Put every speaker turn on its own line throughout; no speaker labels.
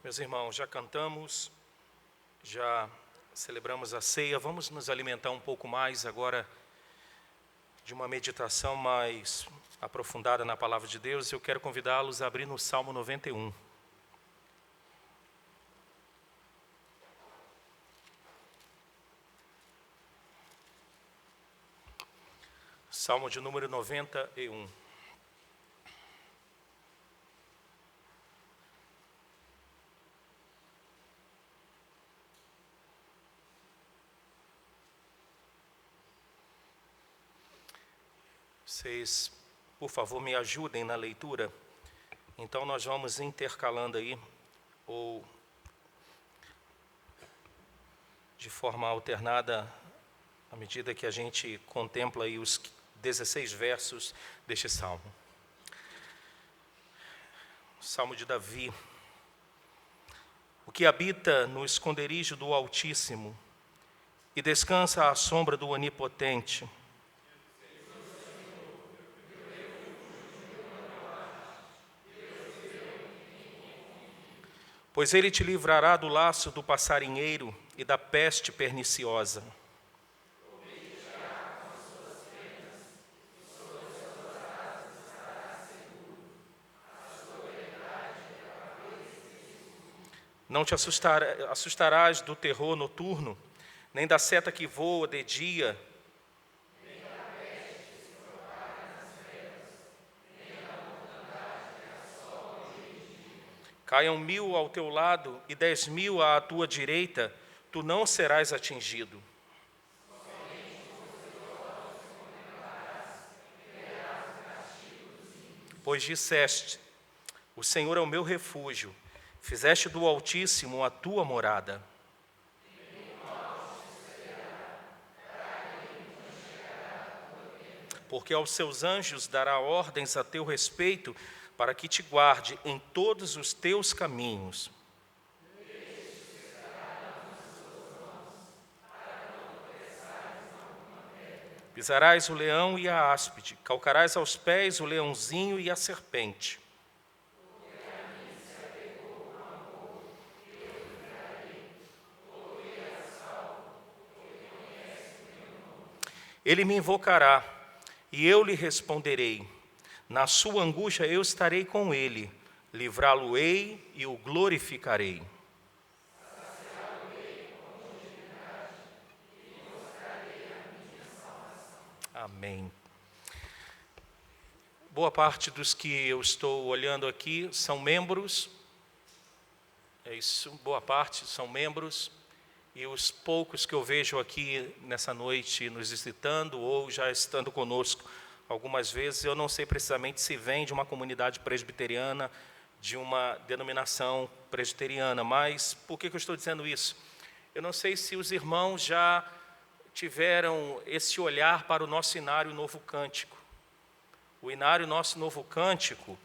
Meus irmãos, já cantamos, já celebramos a ceia, vamos nos alimentar um pouco mais agora de uma meditação mais aprofundada na Palavra de Deus. Eu quero convidá-los a abrir no Salmo 91. Salmo de número 91. Vocês, por favor, me ajudem na leitura. Então, nós vamos intercalando aí, ou de forma alternada, à medida que a gente contempla aí os 16 versos deste salmo. Salmo de Davi. O que habita no esconderijo do Altíssimo e descansa à sombra do Onipotente, pois ele te livrará do laço do passarinheiro e da peste perniciosa. Não te assustarás do terror noturno, nem da seta que voa de dia, nem da peste que se propaga nas trevas, nem da mortandade que assola ao meio-dia. Caiam 1000 ao teu lado e 10.000 à tua direita, tu não serás atingido. Somente com os teus olhos contemplarás e verás o castigo dos ímpios. Pois disseste: o Senhor é o meu refúgio. Fizeste do Altíssimo a tua morada. Porque aos seus anjos dará ordens a teu respeito, para que te guarde em todos os teus caminhos. Pisarás o leão e a áspide, calcarás aos pés o leãozinho e a serpente. Ele me invocará, e eu lhe responderei. Na sua angústia eu estarei com ele, livrá-lo-ei e o glorificarei. Amém. Boa parte dos que eu estou olhando aqui são membros. É isso, boa parte são membros. E os poucos que eu vejo aqui nessa noite nos visitando ou já estando conosco algumas vezes, eu não sei precisamente se vem de uma comunidade presbiteriana, de uma denominação presbiteriana, mas por que eu estou dizendo isso? Eu não sei se os irmãos já tiveram esse olhar para o nosso inário Novo Cântico. O inário Nosso Novo Cântico,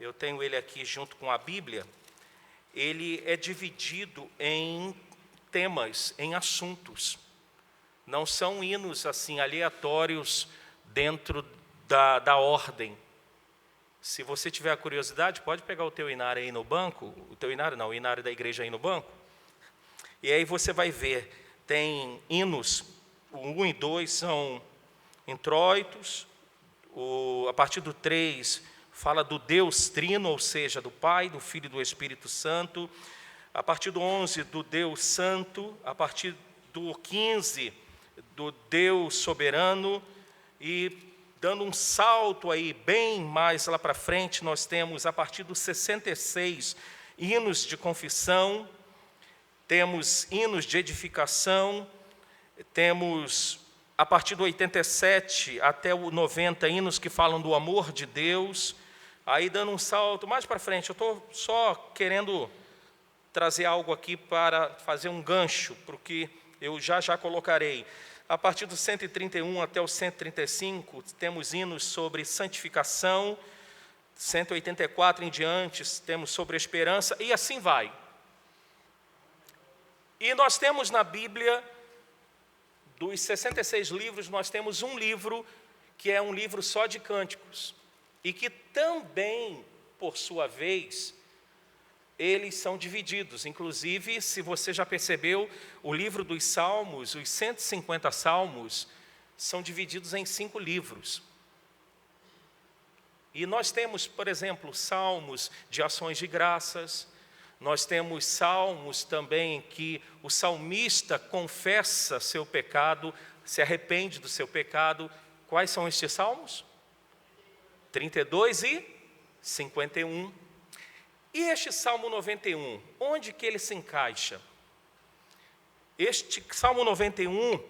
eu tenho ele aqui junto com a Bíblia, ele é dividido em temas, em assuntos. Não são hinos assim aleatórios dentro da ordem. Se você tiver a curiosidade, pode pegar o teu inário aí no banco, o teu inário não, o inário da igreja aí no banco, e aí você vai ver, tem hinos, o 1 e 2 são introitos, a partir do 3 fala do Deus Trino, ou seja, do Pai, do Filho e do Espírito Santo. A partir do 11, do Deus Santo. A partir do 15, do Deus Soberano. E dando um salto aí, bem mais lá para frente, nós temos, a partir do 66, hinos de confissão. Temos hinos de edificação. Temos, a partir do 87 até o 90, hinos que falam do amor de Deus. Aí, dando um salto mais para frente, eu estou só querendo trazer algo aqui para fazer um gancho, porque eu já colocarei. A partir do 131 até o 135, temos hinos sobre santificação. 184 em diante, temos sobre esperança, e assim vai. E nós temos na Bíblia, dos 66 livros, nós temos um livro que é um livro só de cânticos, e que também, por sua vez, eles são divididos. Inclusive, se você já percebeu, o livro dos Salmos, os 150 Salmos, são divididos em 5 livros. E nós temos, por exemplo, salmos de ações de graças, nós temos salmos também que o salmista confessa seu pecado, se arrepende do seu pecado. Quais são estes salmos? 32 e 51. E este Salmo 91, onde que ele se encaixa? Este Salmo 91,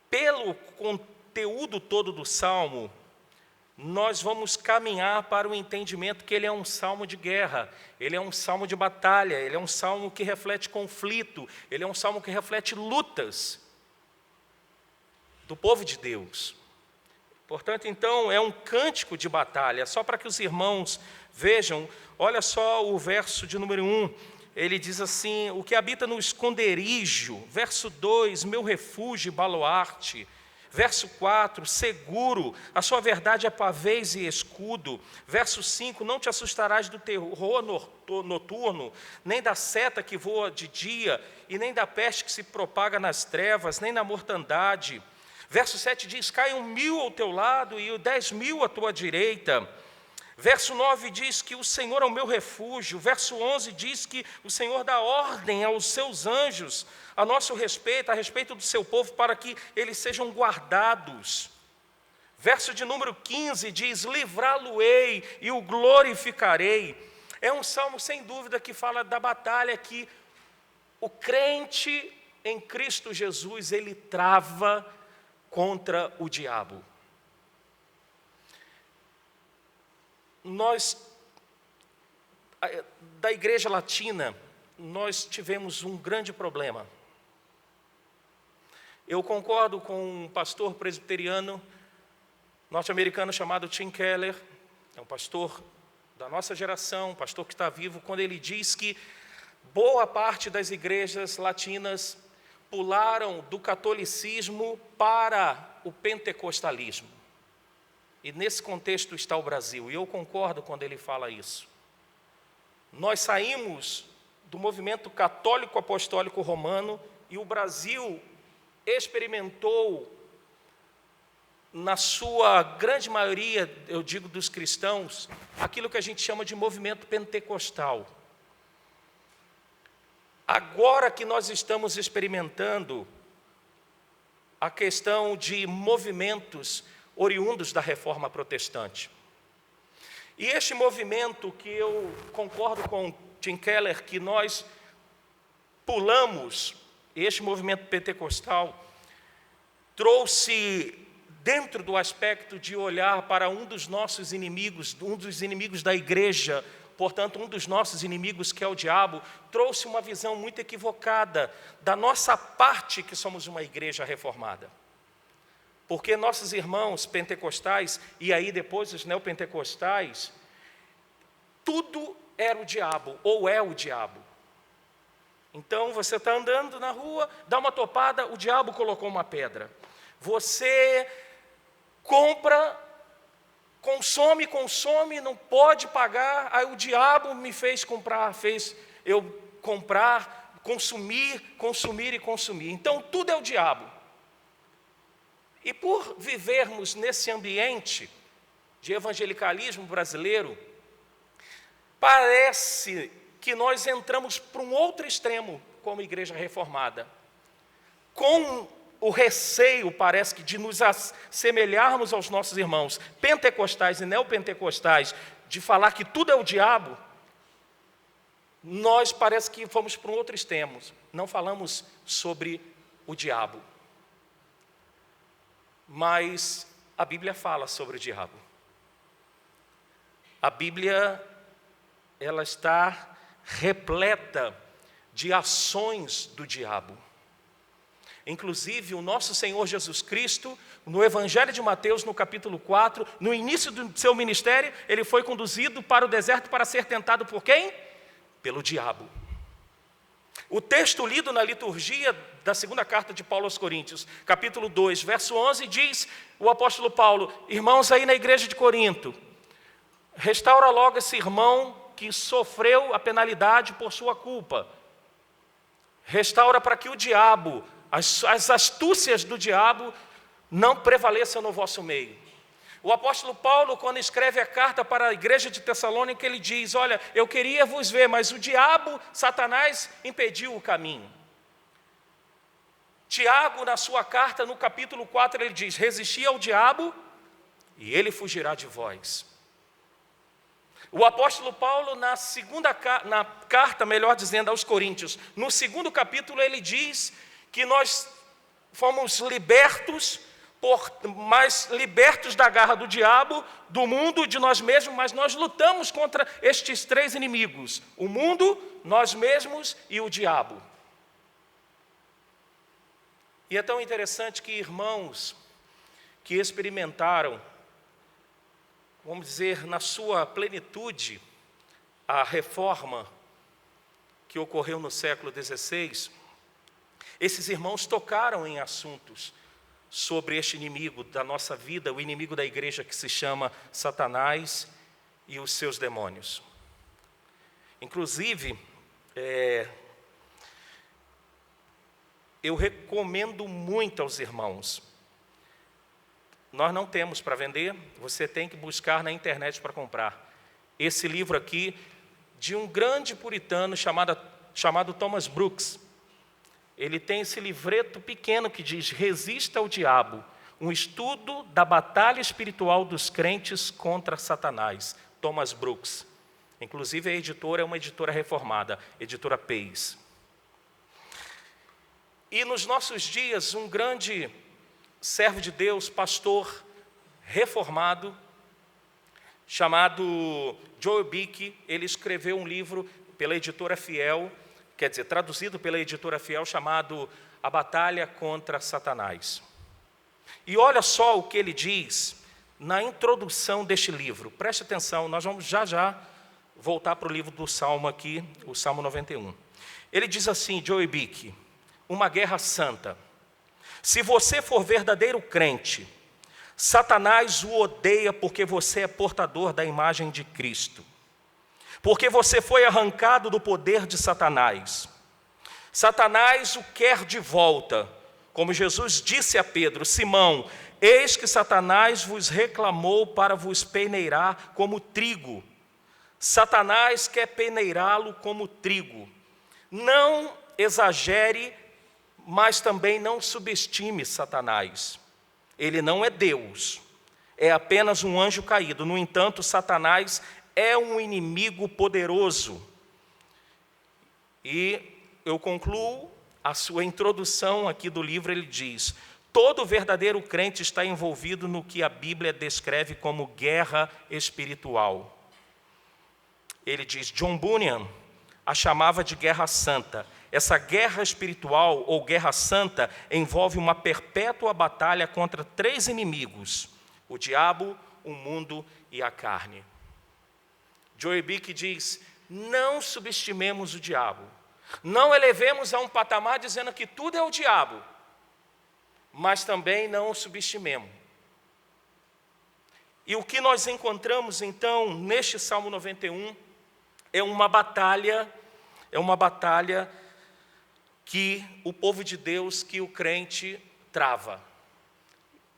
pelo conteúdo todo do Salmo, nós vamos caminhar para o entendimento que ele é um salmo de guerra, ele é um salmo de batalha, ele é um salmo que reflete conflito, ele é um salmo que reflete lutas do povo de Deus. Portanto, então, é um cântico de batalha. Só para que os irmãos vejam, olha só o verso de número 1, ele diz assim: o que habita no esconderijo, verso 2, meu refúgio e baluarte. Verso 4, seguro, a sua verdade é pavês e escudo. Verso 5, não te assustarás do terror noturno, nem da seta que voa de dia, e nem da peste que se propaga nas trevas, nem da mortandade. Verso 7 diz, caiam 1000 ao teu lado e 10.000 à tua direita. Verso 9 diz que o Senhor é o meu refúgio. Verso 11 diz que o Senhor dá ordem aos seus anjos a nosso respeito, a respeito do seu povo, para que eles sejam guardados. Verso de número 15 diz, livrá-lo-ei e o glorificarei. É um salmo, sem dúvida, que fala da batalha que o crente em Cristo Jesus, ele trava contra o diabo. Nós, da Igreja Latina, nós tivemos um grande problema. Eu concordo com um pastor presbiteriano norte-americano chamado Tim Keller, é um pastor da nossa geração, um pastor que está vivo, quando ele diz que boa parte das igrejas latinas pularam do catolicismo para o pentecostalismo. E nesse contexto está o Brasil, e eu concordo quando ele fala isso. Nós saímos do movimento católico apostólico romano e o Brasil experimentou, na sua grande maioria, eu digo dos cristãos, aquilo que a gente chama de movimento pentecostal. Agora que nós estamos experimentando a questão de movimentos oriundos da reforma protestante. E este movimento que eu concordo com Tim Keller, que nós pulamos, este movimento pentecostal, trouxe dentro do aspecto de olhar para um dos nossos inimigos, um dos inimigos da igreja, portanto, um dos nossos inimigos, que é o diabo, trouxe uma visão muito equivocada da nossa parte, que somos uma igreja reformada. Porque nossos irmãos pentecostais, e aí depois os neopentecostais, tudo era o diabo, ou é o diabo. Então, você está andando na rua, dá uma topada, o diabo colocou uma pedra. Você compra, consome, não pode pagar, aí o diabo me fez comprar, fez eu comprar, consumir. Então, tudo é o diabo. E por vivermos nesse ambiente de evangelicalismo brasileiro, parece que nós entramos para um outro extremo como igreja reformada. Com o receio, parece que, de nos assemelharmos aos nossos irmãos pentecostais e neopentecostais, de falar que tudo é o diabo, nós parece que fomos para um outro extremo. Não falamos sobre o diabo. Mas a Bíblia fala sobre o diabo. A Bíblia, ela está repleta de ações do diabo. Inclusive, o nosso Senhor Jesus Cristo, no Evangelho de Mateus, no capítulo 4, no início do seu ministério, ele foi conduzido para o deserto para ser tentado por quem? Pelo diabo. O texto lido na liturgia da segunda carta de Paulo aos Coríntios, capítulo 2, verso 11, diz o apóstolo Paulo: irmãos aí na igreja de Corinto, restaura logo esse irmão que sofreu a penalidade por sua culpa. Restaura para que o diabo, as astúcias do diabo, não prevaleçam no vosso meio. O apóstolo Paulo, quando escreve a carta para a igreja de Tessalônica, ele diz: olha, eu queria vos ver, mas o diabo, Satanás, impediu o caminho. Tiago, na sua carta, no capítulo 4, ele diz: resisti ao diabo e ele fugirá de vós. O apóstolo Paulo, na carta, melhor dizendo, aos Coríntios, no 2º capítulo, ele diz que nós fomos libertos, mas libertos da garra do diabo, do mundo, de nós mesmos, mas nós lutamos contra estes 3 inimigos: o mundo, nós mesmos e o diabo. E é tão interessante que irmãos que experimentaram, vamos dizer, na sua plenitude, a reforma que ocorreu no século XVI, esses irmãos tocaram em assuntos sobre este inimigo da nossa vida, o inimigo da igreja, que se chama Satanás e os seus demônios. Inclusive, eu recomendo muito aos irmãos. Nós não temos para vender, você tem que buscar na internet para comprar. Esse livro aqui, de um grande puritano chamado Thomas Brooks. Ele tem esse livreto pequeno que diz: Resista ao Diabo, um estudo da batalha espiritual dos crentes contra Satanás. Thomas Brooks. Inclusive a editora é uma editora reformada, editora Pace. E nos nossos dias, um grande servo de Deus, pastor reformado, chamado Joel Bick, ele escreveu um livro pela editora Fiel, traduzido pela editora Fiel, chamado A Batalha contra Satanás. E olha só o que ele diz na introdução deste livro. Preste atenção, nós vamos já voltar para o livro do Salmo aqui, o Salmo 91. Ele diz assim, Joel Bick: uma guerra santa. Se você for verdadeiro crente, Satanás o odeia porque você é portador da imagem de Cristo. Porque você foi arrancado do poder de Satanás. Satanás o quer de volta. Como Jesus disse a Pedro: Simão, eis que Satanás vos reclamou para vos peneirar como trigo. Satanás quer peneirá-lo como trigo. Não exagere, mas também não subestime Satanás. Ele não é Deus, é apenas um anjo caído. No entanto, Satanás é um inimigo poderoso. E eu concluo a sua introdução aqui do livro. Ele diz: todo verdadeiro crente está envolvido no que a Bíblia descreve como guerra espiritual. Ele diz, John Bunyan a chamava de guerra santa. Essa guerra espiritual ou guerra santa envolve uma perpétua batalha contra 3 inimigos: o diabo, o mundo e a carne. Joel Bick diz: não subestimemos o diabo, não elevemos a um patamar dizendo que tudo é o diabo, mas também não o subestimemos. E o que nós encontramos então neste Salmo 91 é uma batalha que o povo de Deus, que o crente trava.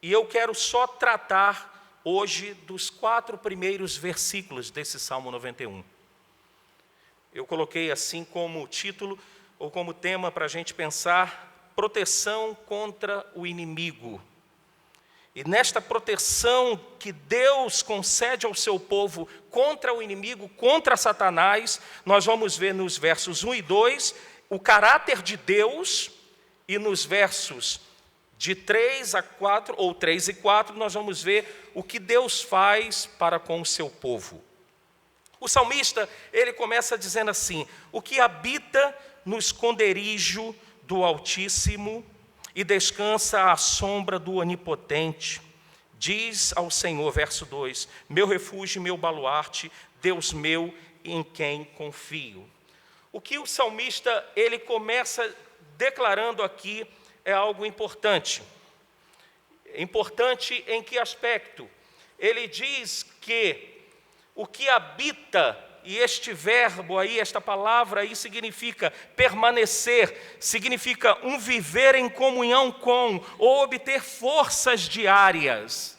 E eu quero só tratar hoje dos 4 primeiros versículos desse Salmo 91. Eu coloquei assim como título, ou como tema para a gente pensar: proteção contra o inimigo. E nesta proteção que Deus concede ao seu povo contra o inimigo, contra Satanás, nós vamos ver nos versos 1 e 2 o caráter de Deus, e nos versos de 3 a 4, ou 3 e 4, nós vamos ver o que Deus faz para com o seu povo. O salmista, ele começa dizendo assim: o que habita no esconderijo do Altíssimo e descansa à sombra do Onipotente, diz ao Senhor, verso 2, meu refúgio e meu baluarte, Deus meu em quem confio. O que o salmista ele começa declarando aqui é algo importante. Importante em que aspecto? Ele diz que o que habita e este verbo aí, esta palavra aí significa permanecer, significa um viver em comunhão com, ou obter forças diárias.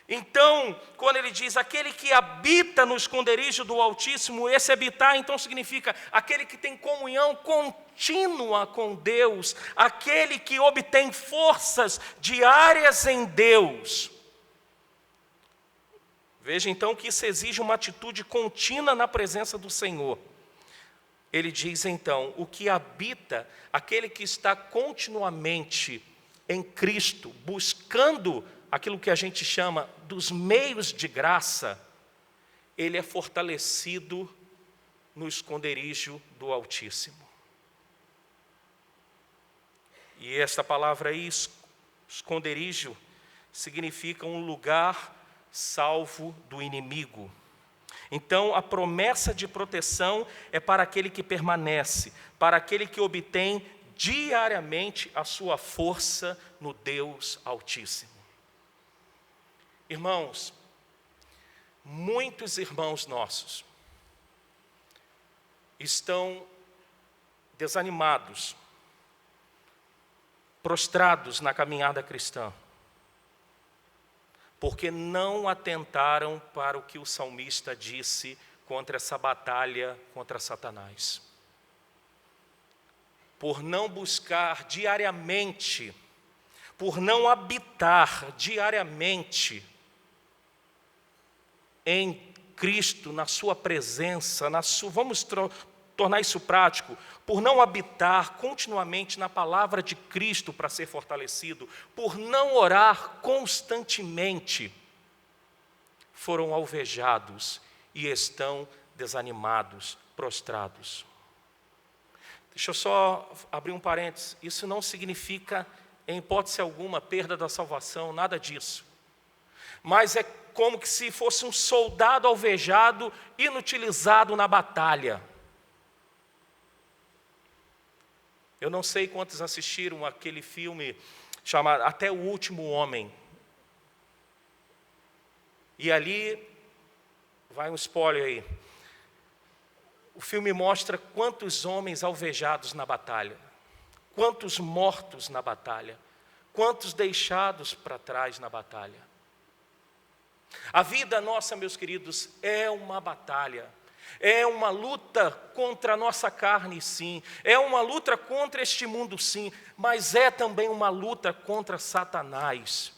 Então, quando ele diz aquele que habita no esconderijo do Altíssimo, esse habitar então significa aquele que tem comunhão contínua com Deus, aquele que obtém forças diárias em Deus. Veja então que isso exige uma atitude contínua na presença do Senhor. Ele diz então, o que habita, aquele que está continuamente em Cristo, buscando aquilo que a gente chama dos meios de graça, ele é fortalecido no esconderijo do Altíssimo. E esta palavra aí, esconderijo, significa um lugar salvo do inimigo. Então, a promessa de proteção é para aquele que permanece, para aquele que obtém diariamente a sua força no Deus Altíssimo. Irmãos, muitos irmãos nossos estão desanimados, prostrados na caminhada cristã, porque não atentaram para o que o salmista disse contra essa batalha contra Satanás. Por não buscar diariamente, por não habitar diariamente em Cristo, na sua presença, vamos tornar isso prático, por não habitar continuamente na palavra de Cristo para ser fortalecido, por não orar constantemente, foram alvejados e estão desanimados, prostrados. Deixa eu só abrir um parênteses, isso não significa, em hipótese alguma, perda da salvação, nada disso. Mas é como que se fosse um soldado alvejado, inutilizado na batalha. Eu não sei quantos assistiram aquele filme chamado Até o Último Homem. E ali, vai um spoiler aí, o filme mostra quantos homens alvejados na batalha, quantos mortos na batalha, quantos deixados para trás na batalha. A vida nossa, meus queridos, é uma batalha, é uma luta contra a nossa carne, sim, é uma luta contra este mundo, sim, mas é também uma luta contra Satanás.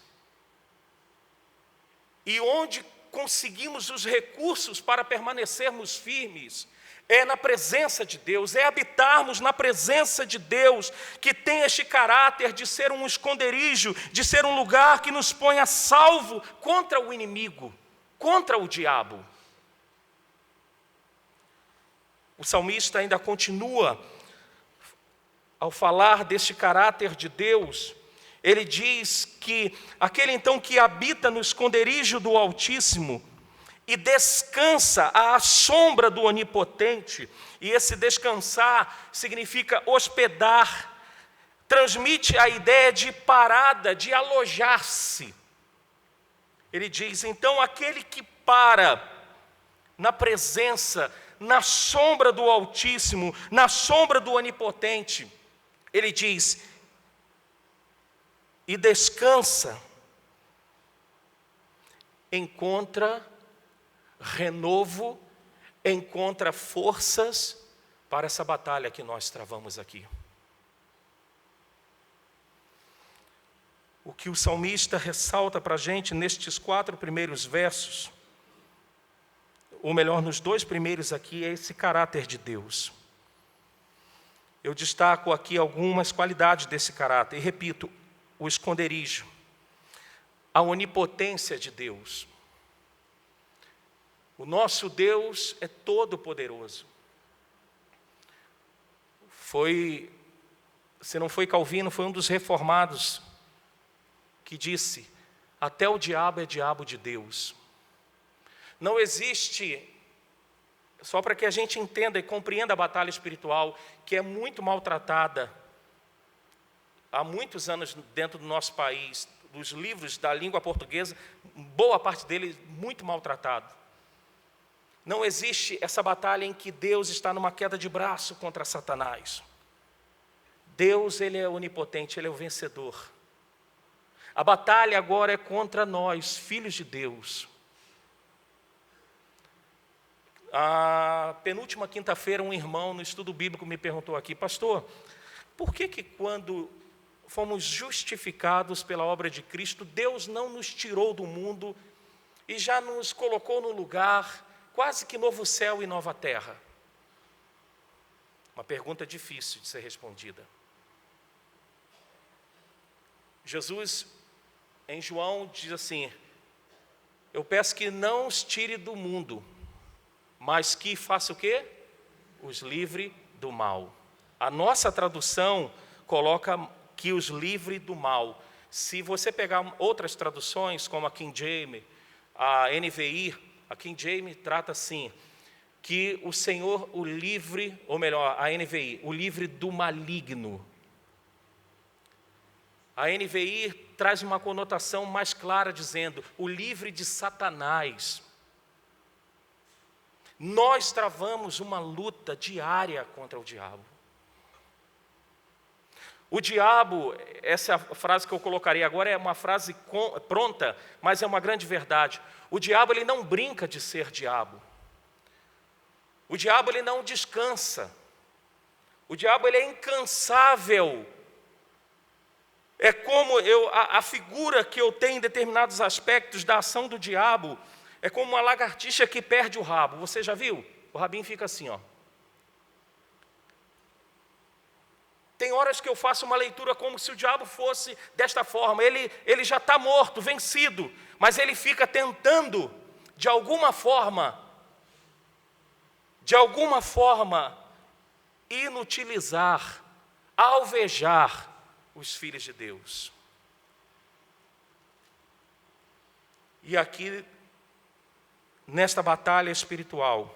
E onde conseguimos os recursos para permanecermos firmes é na presença de Deus, é habitarmos na presença de Deus, que tem este caráter de ser um esconderijo, de ser um lugar que nos põe a salvo contra o inimigo, contra o diabo. O salmista ainda continua, ao falar deste caráter de Deus, ele diz que aquele então que habita no esconderijo do Altíssimo, e descansa à sombra do Onipotente, e esse descansar significa hospedar, transmite a ideia de parada, de alojar-se. Ele diz, então, aquele que para na presença, na sombra do Altíssimo, na sombra do Onipotente, ele diz, e descansa, encontra renovo, encontra forças para essa batalha que nós travamos aqui. O que o salmista ressalta para a gente nestes 4 primeiros versos, ou melhor, nos 2 primeiros aqui, é esse caráter de Deus. Eu destaco aqui algumas qualidades desse caráter, e repito, o esconderijo, a onipotência de Deus. O nosso Deus é todo-poderoso. Se não foi Calvino, foi um dos reformados que disse, até o diabo é diabo de Deus. Não existe, só para que a gente entenda e compreenda a batalha espiritual, que é muito maltratada há muitos anos dentro do nosso país, dos livros da língua portuguesa, boa parte dele muito maltratado. Não existe essa batalha em que Deus está numa queda de braço contra Satanás. Deus, Ele é onipotente, Ele é o vencedor. A batalha agora é contra nós, filhos de Deus. A penúltima quinta-feira, um irmão no estudo bíblico me perguntou aqui: pastor, por que quando fomos justificados pela obra de Cristo, Deus não nos tirou do mundo e já nos colocou no lugar quase que novo céu e nova terra? Uma pergunta difícil de ser respondida. Jesus, em João, diz assim: eu peço que não os tire do mundo, mas que faça o quê? Os livre do mal. A nossa tradução coloca que os livre do mal. Se você pegar outras traduções, como a King James, a NVI, a King James trata assim, que o Senhor o livre, ou melhor, a NVI, o livre do maligno. A NVI traz uma conotação mais clara, dizendo, o livre de Satanás. Nós travamos uma luta diária contra o diabo. O diabo, essa frase que eu colocarei agora é uma frase pronta, mas é uma grande verdade. O diabo, ele não brinca de ser diabo. O diabo, ele não descansa. O diabo, ele é incansável. É como a figura que eu tenho em determinados aspectos da ação do diabo, é como uma lagartixa que perde o rabo. Você já viu? O rabinho fica assim, ó. Tem horas que eu faço uma leitura como se o diabo fosse desta forma. Ele já está morto, vencido, mas ele fica tentando, de alguma forma, inutilizar, alvejar os filhos de Deus. E aqui, nesta batalha espiritual,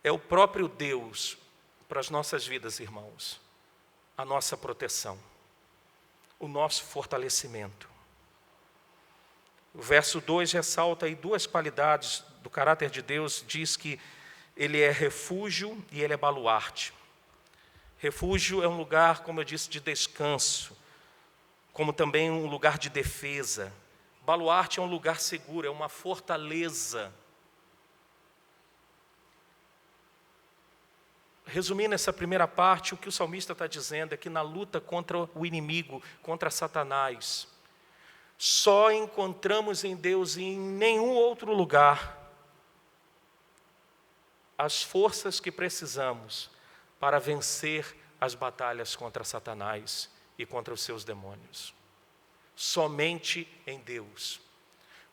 é o próprio Deus para as nossas vidas, irmãos, a nossa proteção, o nosso fortalecimento. O verso 2 ressalta aí duas qualidades do caráter de Deus, diz que Ele é refúgio e Ele é baluarte. Refúgio é um lugar, como eu disse, de descanso, como também um lugar de defesa. Baluarte é um lugar seguro, é uma fortaleza. Resumindo essa primeira parte, o que o salmista está dizendo é que na luta contra o inimigo, contra Satanás, só encontramos em Deus e em nenhum outro lugar as forças que precisamos para vencer as batalhas contra Satanás e contra os seus demônios. Somente em Deus.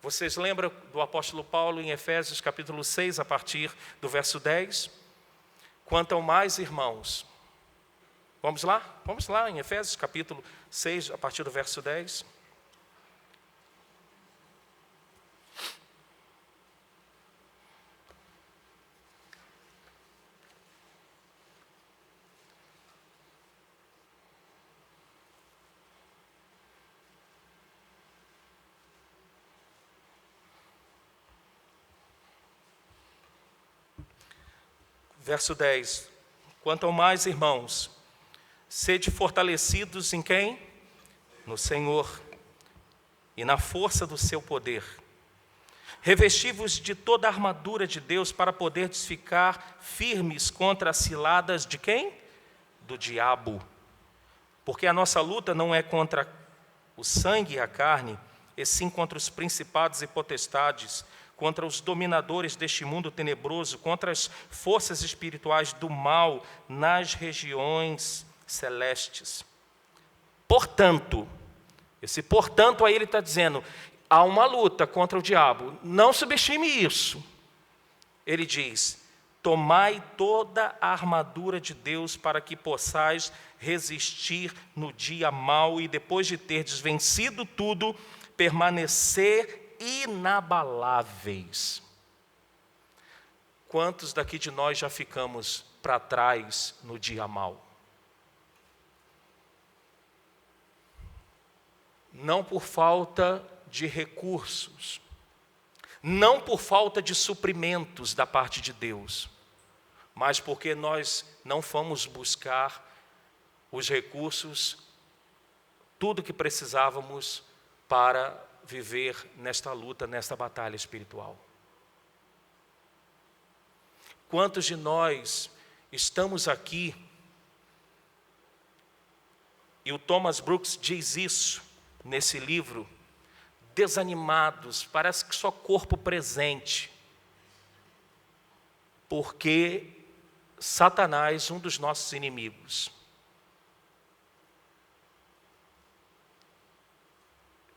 Vocês lembram do apóstolo Paulo em Efésios capítulo 6, a partir do verso 10? Quanto ao mais, irmãos, vamos lá? Vamos lá, em Efésios capítulo 6, a partir do verso 10. Verso 10, quanto ao mais, irmãos, sede fortalecidos em quem? No Senhor e na força do seu poder. Revesti-vos de toda a armadura de Deus para poderdes ficar firmes contra as ciladas de quem? Do diabo. Porque a nossa luta não é contra o sangue e a carne, e sim contra os principados e potestades, contra os dominadores deste mundo tenebroso, contra as forças espirituais do mal nas regiões celestes. Portanto, esse portanto aí ele está dizendo, há uma luta contra o diabo, não subestime isso. Ele diz, tomai toda a armadura de Deus para que possais resistir no dia mau e depois de terdes vencido tudo, permanecer inabaláveis. Quantos daqui de nós já ficamos para trás no dia mau? Não por falta de recursos, não por falta de suprimentos da parte de Deus, mas porque nós não fomos buscar os recursos, tudo que precisávamos para viver nesta luta, nesta batalha espiritual. Quantos de nós estamos aqui, e o Thomas Brooks diz isso nesse livro, desanimados, parece que só corpo presente, porque Satanás, um dos nossos inimigos,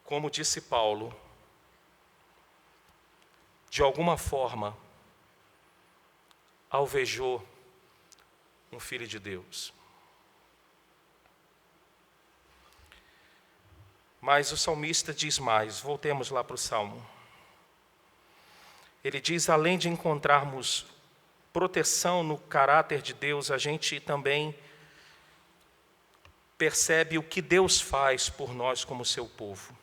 como disse Paulo, de alguma forma, alvejou um filho de Deus. Mas o salmista diz mais, voltemos lá para o Salmo. Ele diz, além de encontrarmos proteção no caráter de Deus, a gente também percebe o que Deus faz por nós como seu povo.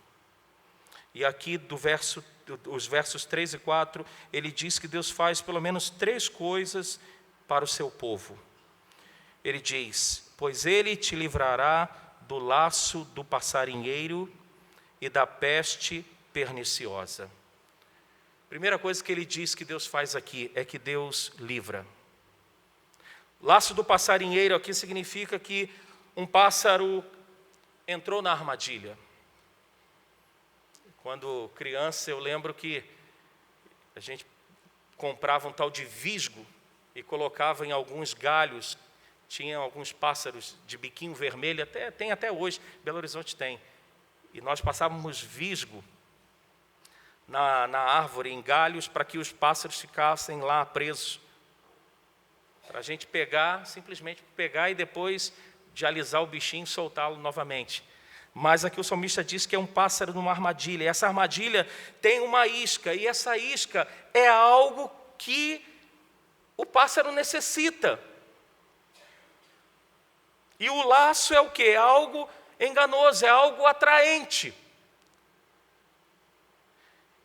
E aqui os versos 3 e 4, ele diz que Deus faz pelo menos 3 coisas para o seu povo. Ele diz, pois ele te livrará do laço do passarinheiro e da peste perniciosa. Primeira coisa que ele diz que Deus faz aqui é que Deus livra. Laço do passarinheiro aqui significa que um pássaro entrou na armadilha. Quando criança, eu lembro que a gente comprava um tal de visgo e colocava em alguns galhos. Tinha alguns pássaros de biquinho vermelho, tem até hoje, Belo Horizonte tem. E nós passávamos visgo na árvore, em galhos, para que os pássaros ficassem lá presos. Para a gente pegar, simplesmente pegar e depois de alisar o bichinho e soltá-lo novamente. Mas aqui o salmista diz que é um pássaro numa armadilha. E essa armadilha tem uma isca, e essa isca é algo que o pássaro necessita. E o laço é o quê? É algo enganoso, é algo atraente.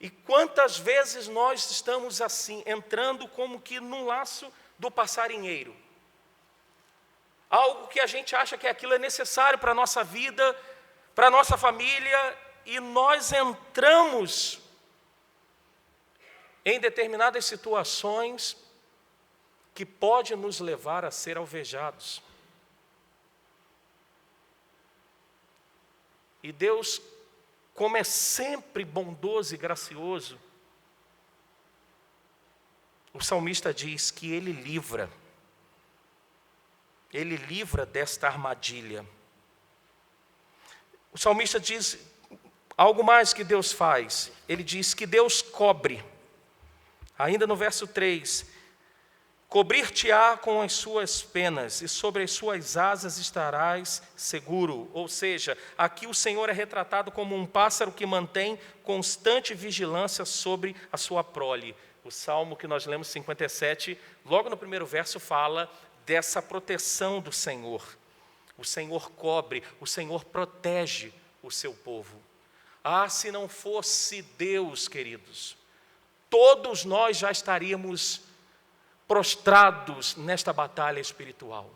E quantas vezes nós estamos assim, entrando como que num laço do passarinheiro? Algo que a gente acha que aquilo é necessário para a nossa vida, para a nossa família, e nós entramos em determinadas situações que pode nos levar a ser alvejados. E Deus, como é sempre bondoso e gracioso, o salmista diz que Ele livra desta armadilha. O salmista diz algo mais que Deus faz. Ele diz que Deus cobre. Ainda no verso 3, cobrir-te-á com as suas penas, e sobre as suas asas estarás seguro. Ou seja, aqui o Senhor é retratado como um pássaro que mantém constante vigilância sobre a sua prole. O Salmo que nós lemos, 57, logo no primeiro verso fala dessa proteção do Senhor. O Senhor cobre, o Senhor protege o seu povo. Ah, se não fosse Deus, queridos, todos nós já estaríamos prostrados nesta batalha espiritual.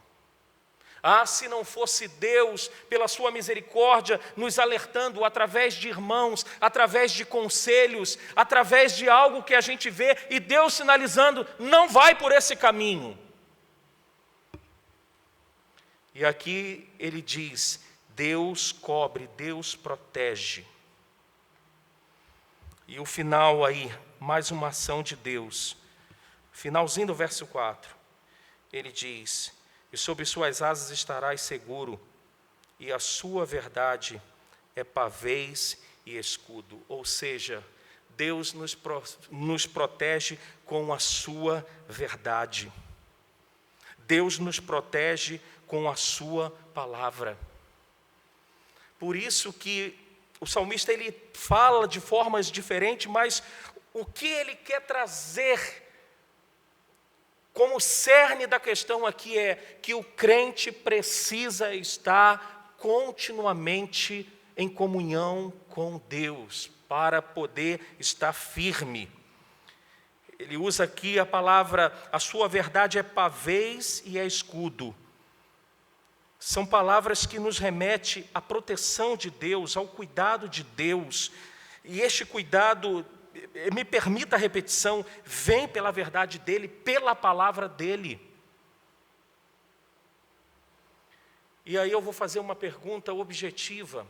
Ah, se não fosse Deus, pela sua misericórdia, nos alertando através de irmãos, através de conselhos, através de algo que a gente vê, e Deus sinalizando, não vai por esse caminho. E aqui ele diz, Deus cobre, Deus protege. E o final aí, mais uma ação de Deus. Finalzinho do verso 4, ele diz, e sobre suas asas estarás seguro, e a sua verdade é pavês e escudo. Ou seja, Deus nos protege com a sua verdade. Deus nos protege com a sua palavra. Por isso que o salmista ele fala de formas diferentes, mas o que ele quer trazer como cerne da questão aqui é que o crente precisa estar continuamente em comunhão com Deus para poder estar firme. Ele usa aqui a palavra, a sua verdade é pavês e é escudo. São palavras que nos remetem à proteção de Deus, ao cuidado de Deus. E este cuidado, me permita a repetição, vem pela verdade dEle, pela palavra dEle. E aí eu vou fazer uma pergunta objetiva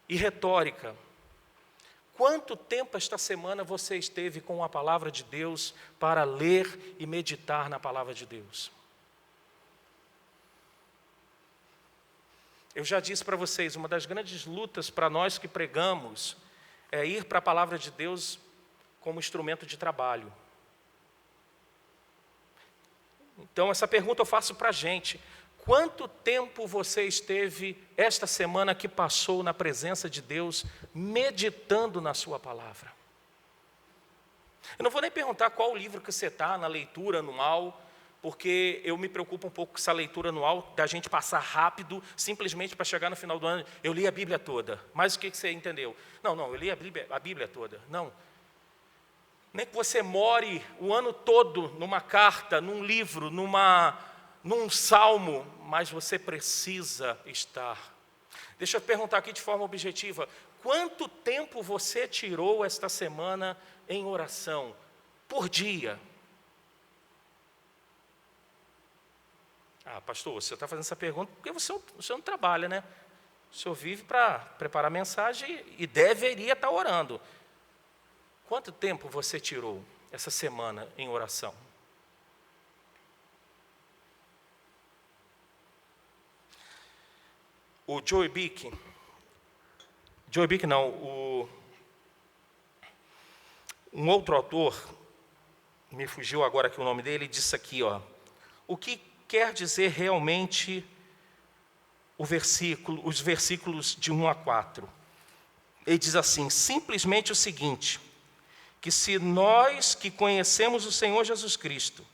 e retórica. Quanto tempo esta semana você esteve com a palavra de Deus para ler e meditar na palavra de Deus? Eu já disse para vocês, uma das grandes lutas para nós que pregamos é ir para a palavra de Deus como instrumento de trabalho. Então, essa pergunta eu faço para a gente. Quanto tempo você esteve esta semana que passou na presença de Deus, meditando na sua palavra? Eu não vou nem perguntar qual livro que você está na leitura anual, porque eu me preocupo um pouco com essa leitura anual, da gente passar rápido, simplesmente para chegar no final do ano, eu li a Bíblia toda. Mas o que você entendeu? Não, eu li a Bíblia toda. Não. Nem que você more o ano todo numa carta, num livro, num salmo, mas você precisa estar. Deixa eu perguntar aqui de forma objetiva, quanto tempo você tirou esta semana em oração, por dia? Ah, pastor, você está fazendo essa pergunta porque você não trabalha, né? O senhor vive para preparar a mensagem e deveria estar orando. Quanto tempo você tirou essa semana em oração? O Joey Bick não, um outro autor, me fugiu agora aqui o nome dele, disse aqui, o que quer dizer realmente os versículos de 1 a 4. Ele diz assim, simplesmente o seguinte, que se nós que conhecemos o Senhor Jesus Cristo,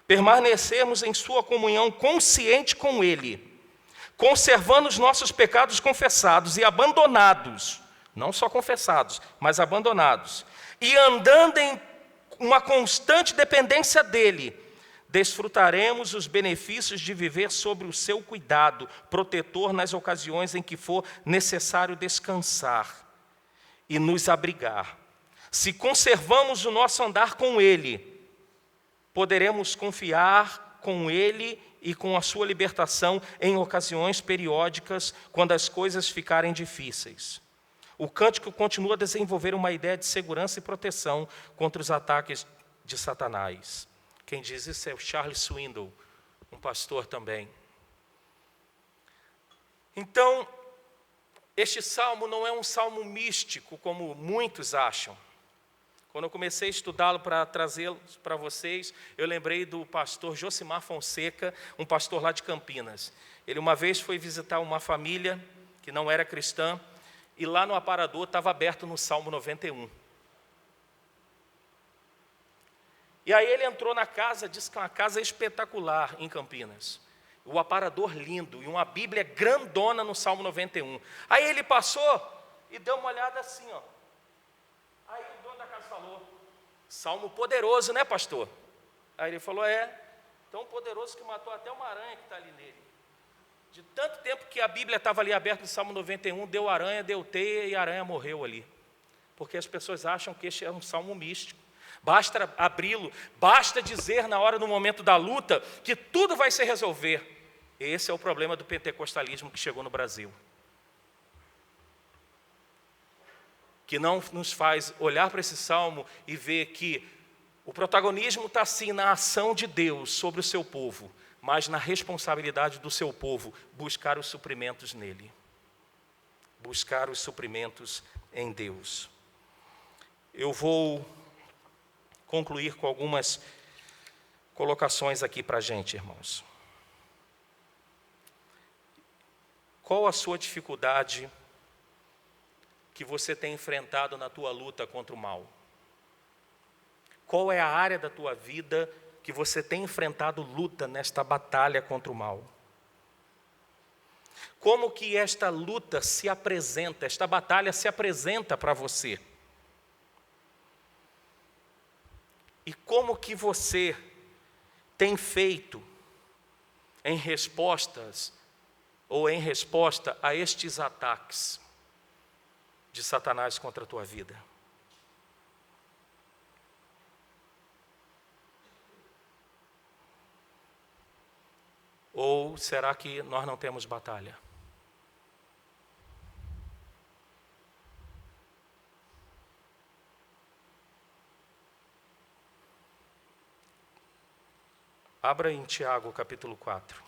permanecermos em sua comunhão consciente com Ele, conservando os nossos pecados confessados e abandonados, não só confessados, mas abandonados, e andando em uma constante dependência dEle, desfrutaremos os benefícios de viver sob o seu cuidado, protetor nas ocasiões em que for necessário descansar e nos abrigar. Se conservamos o nosso andar com Ele, poderemos confiar com Ele e com a sua libertação em ocasiões periódicas, quando as coisas ficarem difíceis. O cântico continua a desenvolver uma ideia de segurança e proteção contra os ataques de Satanás. Quem diz isso é o Charles Swindoll, um pastor também. Então, este salmo não é um salmo místico, como muitos acham. Quando eu comecei a estudá-lo para trazê-lo para vocês, eu lembrei do pastor Josimar Fonseca, um pastor lá de Campinas. Ele uma vez foi visitar uma família que não era cristã, e lá no aparador estava aberto no Salmo 91. E aí ele entrou na casa, disse que é uma casa espetacular em Campinas. O aparador lindo, e uma Bíblia grandona no Salmo 91. Aí ele passou e deu uma olhada assim, Aí o dono da casa falou, salmo poderoso, né, pastor? Aí ele falou, tão poderoso que matou até uma aranha que está ali nele. De tanto tempo que a Bíblia estava ali aberta no Salmo 91, deu aranha, deu teia e a aranha morreu ali. Porque as pessoas acham que este é um salmo místico. Basta abri-lo, basta dizer na hora, no momento da luta, que tudo vai se resolver. Esse é o problema do pentecostalismo que chegou no Brasil. Que não nos faz olhar para esse salmo e ver que o protagonismo está sim na ação de Deus sobre o seu povo, mas na responsabilidade do seu povo buscar os suprimentos nele. Buscar os suprimentos em Deus. Eu vou concluir com algumas colocações aqui para a gente, irmãos. Qual a sua dificuldade que você tem enfrentado na tua luta contra o mal? Qual é a área da tua vida que você tem enfrentado luta nesta batalha contra o mal? Como que esta luta se apresenta, esta batalha se apresenta para você? E como que você tem feito em respostas ou em resposta a estes ataques de Satanás contra a tua vida? Ou será que nós não temos batalha? Abra em Tiago, capítulo 4.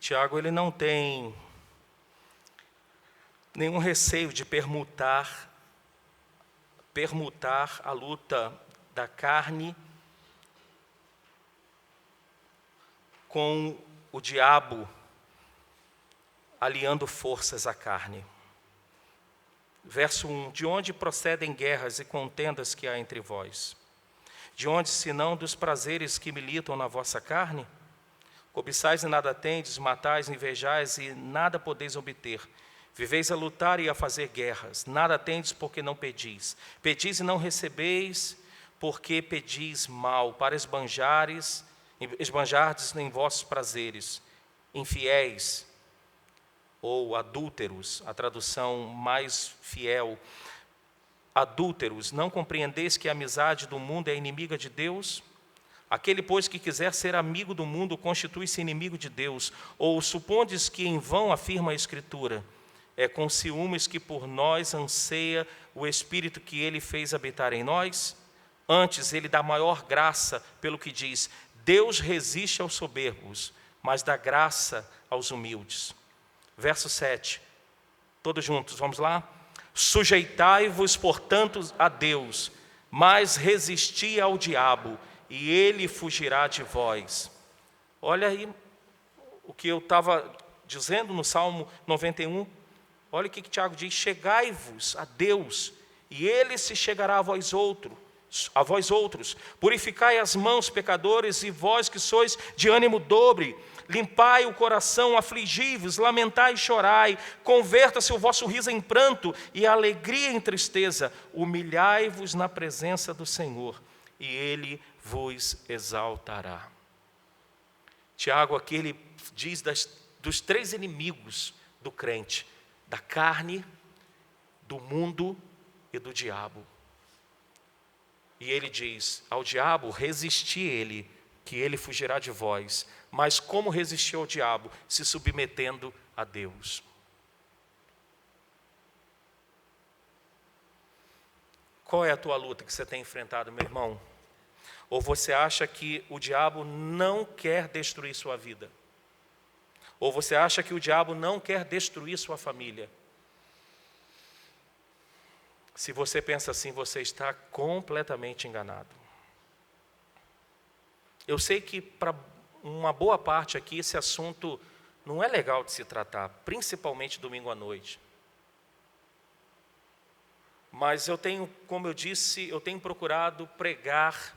Tiago, ele não tem nenhum receio de permutar a luta da carne com o diabo, aliando forças à carne. Verso 1: de onde procedem guerras e contendas que há entre vós? De onde, senão dos prazeres que militam na vossa carne? Cobiçais e nada tendes, matais, invejais e nada podeis obter. Viveis a lutar e a fazer guerras, nada tendes porque não pedis. Pedis e não recebeis, porque pedis mal, para esbanjardes em vossos prazeres. Infiéis, ou adúlteros, a tradução mais fiel. Adúlteros, não compreendeis que a amizade do mundo é inimiga de Deus? Aquele, pois, que quiser ser amigo do mundo, constitui-se inimigo de Deus. Ou supondes que em vão afirma a Escritura: é com ciúmes que por nós anseia o Espírito que Ele fez habitar em nós? Antes, Ele dá maior graça, pelo que diz: Deus resiste aos soberbos, mas dá graça aos humildes. Verso 7, todos juntos, vamos lá? Sujeitai-vos, portanto, a Deus, mas resisti ao diabo, e ele fugirá de vós. Olha aí o que eu estava dizendo no Salmo 91. Olha o que Tiago diz: chegai-vos a Deus, e ele se chegará a vós outros. Purificai as mãos, pecadores, e vós que sois de ânimo dobre, limpai o coração, afligi-vos, lamentai e chorai, converta-se o vosso riso em pranto e a alegria em tristeza, humilhai-vos na presença do Senhor, e Ele vos exaltará. Tiago aqui ele diz dos três inimigos do crente: da carne, do mundo e do diabo. E ele diz: ao diabo resisti ele, que ele fugirá de vós. Mas como resistir ao diabo? Se submetendo a Deus. Qual é a tua luta que você tem enfrentado, meu irmão? Ou você acha que o diabo não quer destruir sua vida? Ou você acha que o diabo não quer destruir sua família? Se você pensa assim, você está completamente enganado. Eu sei que para uma boa parte aqui esse assunto não é legal de se tratar, principalmente domingo à noite. Mas eu tenho, como eu disse, eu tenho procurado pregar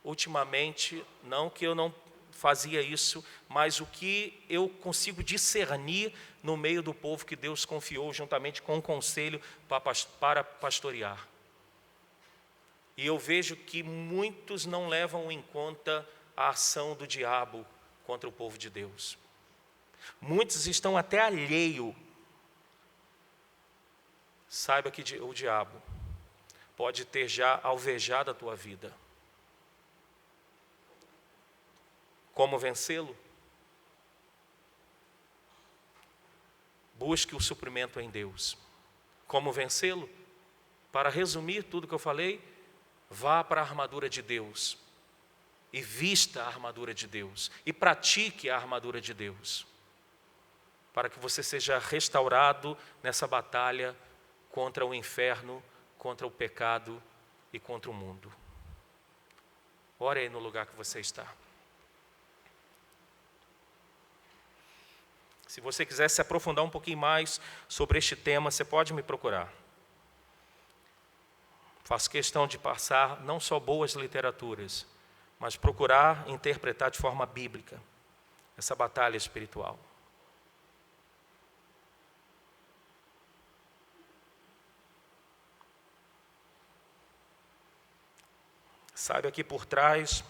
ultimamente, não que eu não fazia isso, mas o que eu consigo discernir no meio do povo que Deus confiou juntamente com o conselho para pastorear. E eu vejo que muitos não levam em conta a ação do diabo contra o povo de Deus. Muitos estão até alheio. Saiba que o diabo pode ter já alvejado a tua vida. Como vencê-lo? Busque o suprimento em Deus. Como vencê-lo? Para resumir tudo que eu falei, vá para a armadura de Deus e vista a armadura de Deus e pratique a armadura de Deus, para que você seja restaurado nessa batalha contra o inferno, contra o pecado e contra o mundo. Ore aí no lugar que você está. Se você quiser se aprofundar um pouquinho mais sobre este tema, você pode me procurar. Faço questão de passar não só boas literaturas, mas procurar interpretar de forma bíblica essa batalha espiritual. Saiba que por trás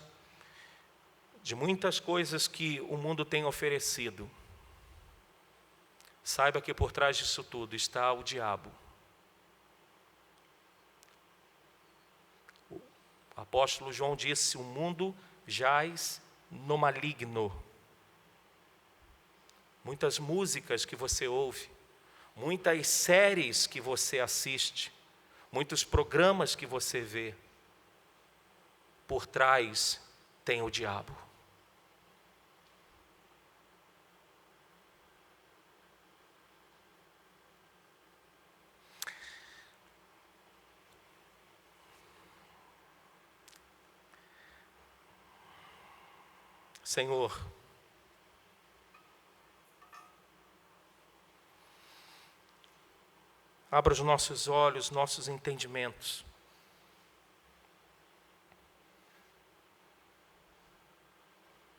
de muitas coisas que o mundo tem oferecido, saiba que por trás disso tudo está o diabo. O apóstolo João disse: o mundo jaz no maligno. Muitas músicas que você ouve, muitas séries que você assiste, muitos programas que você vê, por trás tem o diabo. Senhor, abra os nossos olhos, nossos entendimentos,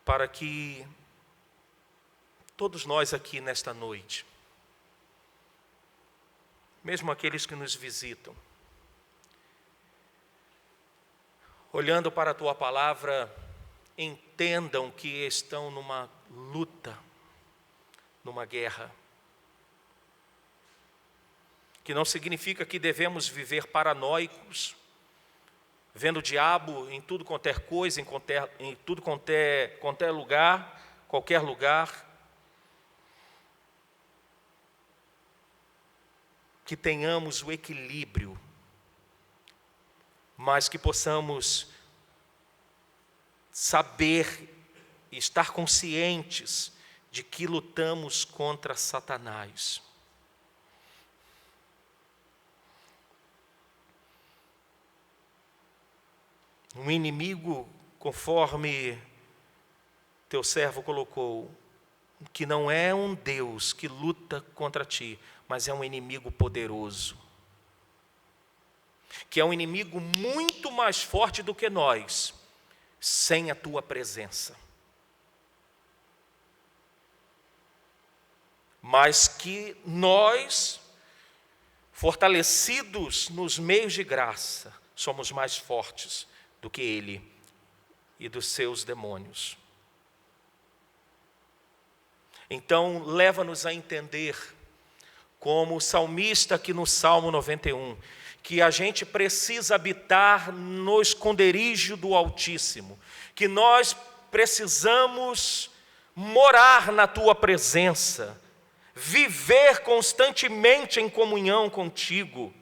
para que todos nós aqui nesta noite, mesmo aqueles que nos visitam, olhando para a Tua palavra, entendam que estão numa luta, numa guerra, que não significa que devemos viver paranoicos, vendo o diabo em tudo quanto é coisa, em tudo quanto é lugar, qualquer lugar. Que tenhamos o equilíbrio, mas que possamos saber e estar conscientes de que lutamos contra Satanás. Um inimigo, conforme teu servo colocou, que não é um Deus que luta contra ti, mas é um inimigo poderoso, que é um inimigo muito mais forte do que nós, sem a tua presença. Mas que nós, fortalecidos nos meios de graça, somos mais fortes do que ele e dos seus demônios. Então, leva-nos a entender, como o salmista aqui no Salmo 91, que a gente precisa habitar no esconderijo do Altíssimo, que nós precisamos morar na tua presença, viver constantemente em comunhão contigo,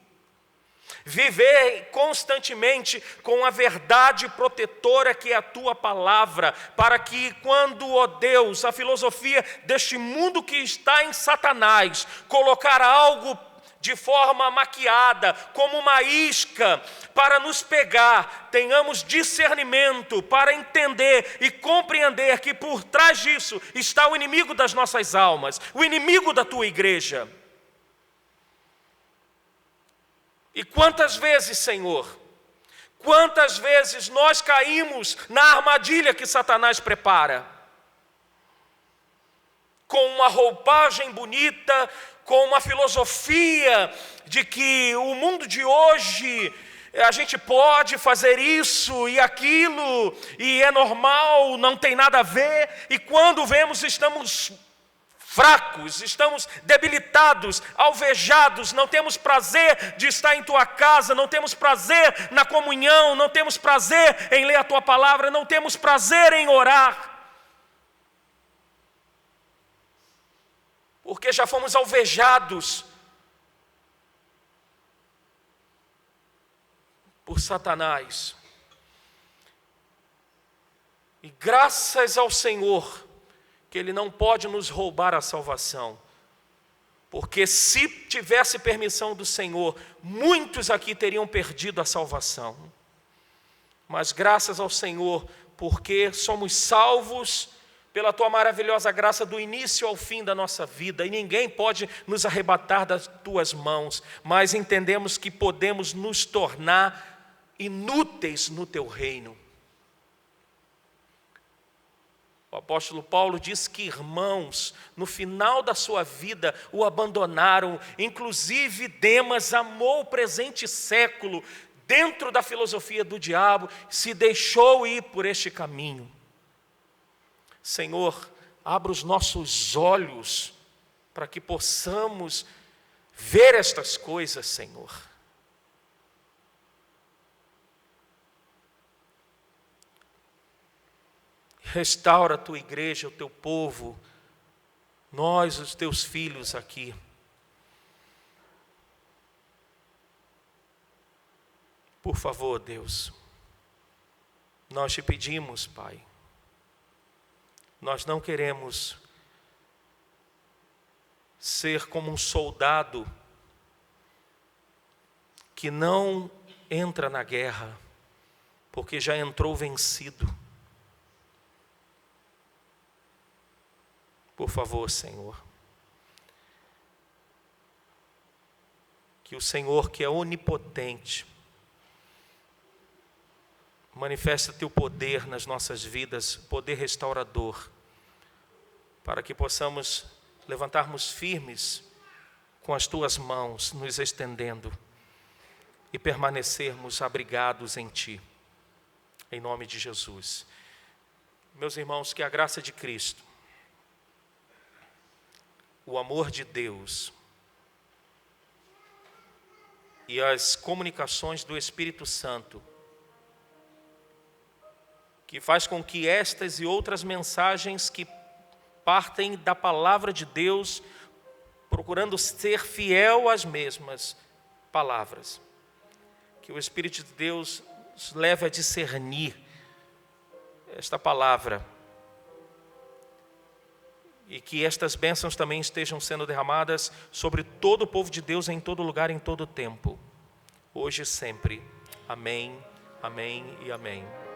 viver constantemente com a verdade protetora que é a tua palavra, para que quando, ó Deus, a filosofia deste mundo que está em Satanás colocar algo de forma maquiada, como uma isca, para nos pegar, tenhamos discernimento para entender e compreender que por trás disso está o inimigo das nossas almas, o inimigo da tua igreja. E quantas vezes, Senhor, quantas vezes nós caímos na armadilha que Satanás prepara, com uma roupagem bonita, com uma filosofia de que o mundo de hoje, a gente pode fazer isso e aquilo, e é normal, não tem nada a ver, e quando vemos estamos fracos, estamos debilitados, alvejados, não temos prazer de estar em tua casa, não temos prazer na comunhão, não temos prazer em ler a tua palavra, não temos prazer em orar, porque já fomos alvejados por Satanás. E graças ao Senhor, que Ele não pode nos roubar a salvação, porque se tivesse permissão do Senhor, muitos aqui teriam perdido a salvação. mas graças ao Senhor, porque somos salvos pela Tua maravilhosa graça do início ao fim da nossa vida, e ninguém pode nos arrebatar das Tuas mãos, mas entendemos que podemos nos tornar inúteis no Teu reino. O apóstolo Paulo diz que irmãos, no final da sua vida, o abandonaram. Inclusive Demas amou o presente século, dentro da filosofia do diabo, se deixou ir por este caminho. Senhor, abra os nossos olhos, para que possamos ver estas coisas, Senhor. Restaura a Tua igreja, o Teu povo, nós, os Teus filhos aqui. Por favor, Deus, nós Te pedimos, Pai, nós não queremos ser como um soldado que não entra na guerra, porque já entrou vencido. Por favor, Senhor, que o Senhor, que é onipotente, manifeste Teu poder nas nossas vidas, poder restaurador, para que possamos levantarmos firmes com as Tuas mãos, nos estendendo e permanecermos abrigados em Ti, em nome de Jesus. Meus irmãos, que a graça de Cristo, o amor de Deus e as comunicações do Espírito Santo, que faz com que estas e outras mensagens que partem da palavra de Deus, procurando ser fiel às mesmas palavras, que o Espírito de Deus nos leve a discernir esta palavra, e que estas bênçãos também estejam sendo derramadas sobre todo o povo de Deus, em todo lugar, em todo tempo, hoje e sempre. Amém, amém e amém.